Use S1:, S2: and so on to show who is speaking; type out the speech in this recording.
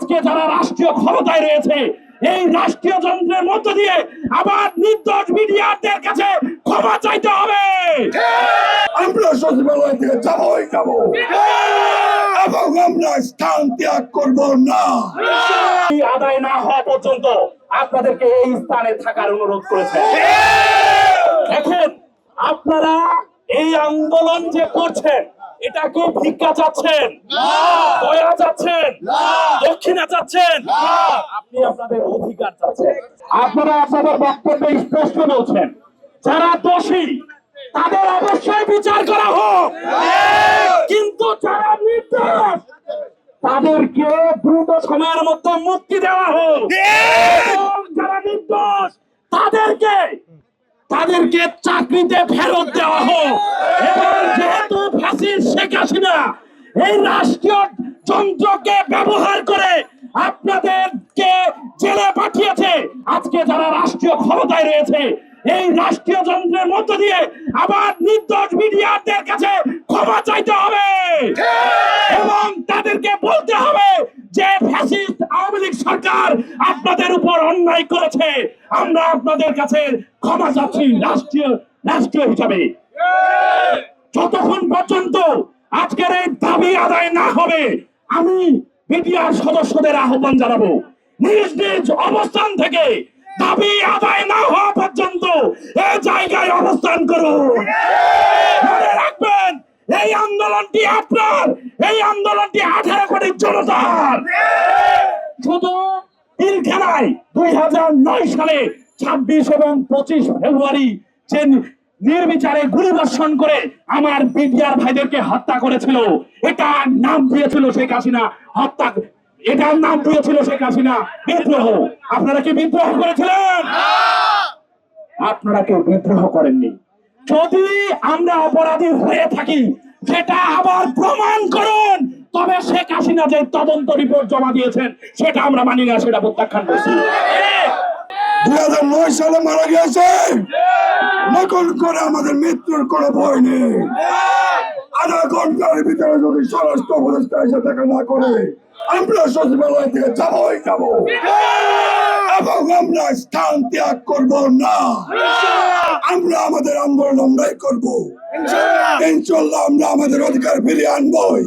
S1: আজকে যারা রাষ্ট্রীয় ক্ষমতায় রয়েছে এই রাষ্ট্রীয় যন্ত্রের মধ্য দিয়ে আবার নির্দোষ মিডিয়াদের কাছে ক্ষমা চাইতে হবে।
S2: আমরা সচিবালয় থেকে যাবই যাব এবং আমরা স্থান ত্যাগ করব না।
S1: আদায় না হওয়া পর্যন্ত আপনাদেরকে এই স্থানে থাকার অনুরোধ করেছে। এখন আপনারা এই আন্দোলন যে করছেন এটা কি ভিক্ষা চাচ্ছেন, দয়া চাচ্ছেন, দক্ষিণা চাচ্ছেন? আপনি আপনাদের অধিকার চাচ্ছেন। আপনারা আপনাদের বক্তব্যে স্পষ্ট বলছেন যারা দোষী তাদের অবশ্যই বিচার করা হোক, কিন্তু যারা নির্দোষ তাদেরকে দ্রুত সময়ের মধ্যে মুক্তি দেওয়া হোক। এবং যারা নির্দোষ তাদেরকে চাকরিতে ফেরত দেওয়া হোক। এবং যেহেতু ফ্যাসিস্ট শেখ হাসিনা এই রাষ্ট্রীয় যন্ত্রকে ব্যবহার করে আপনাদেরকে জেলে পাঠিয়েছে, আজকে যারা রাষ্ট্রীয় ক্ষমতায় রয়েছে এই রাষ্ট্রীয় যন্ত্রের মধ্য দিয়ে আবার নির্দোষ মিডিয়াদের কাছে ক্ষমা চাইতে হবে এবং তাদেরকে বলতে হবে যে ফ্যাসিস্ট আওয়ামী লীগ সরকার আপনাদের উপর অন্যায় করেছে, আমরা আপনাদের কাছে ক্ষমা চাচ্ছি রাষ্ট্রীয় হিসাবে। যতক্ষণ পর্যন্ত আজকের এই দাবি আদায় না হবে আমি মিডিয়ার সদস্যদের আহ্বান জানাবো নিজ নিজ অবস্থান থেকে দাবি আদায় না হওয়া পর্যন্ত এই জায়গায় অবস্থান করুন। মনে রাখবেন এই আন্দোলনটি আপনার, এই আন্দোলনটি 18 কোটি জনতার। শুধু পিলখানায় 2009 সালে 26 এবং 25 ফেব্রুয়ারি যে নির্বিচারে গুলিবর্ষণ করে আমার বিডিআর ভাইদেরকে হত্যা করেছিল, এটার নাম দিয়েছিল শেখ হাসিনা হত্যা, এটার নাম দিয়েছিল শেখ হাসিনা বিদ্রোহ। আপনারা কি বিদ্রোহ করেছিলেন? আপনারা কেউ বিদ্রোহ করেননি। যদি আমরা অপরাধী হয়ে থাকি সেটা আবার প্রমাণ করুন, তবে শেখ হাসিনা যে তদন্ত রিপোর্ট জমা দিয়েছেন সেটা আমরা মানি না, সেটা প্রত্যাখ্যান করছি।
S2: 2009 সালে মারা গিয়েছে, নকল করে আমাদের মৃত্যুর কোনো ভয় নেই। আধা ঘন্টার ভিতরে যদি স্বরাষ্ট্র উপদেষ্টা এসে দেখা না করে আমরা সচিবালয় থেকে যাবই যাব এবং আমরা স্থান ত্যাগ করব না। আমরা আমাদের আন্দোলন আমরাই করবো ইনশাআল্লাহ। আমরা আমাদের অধিকার ফিরিয়ে আনবই।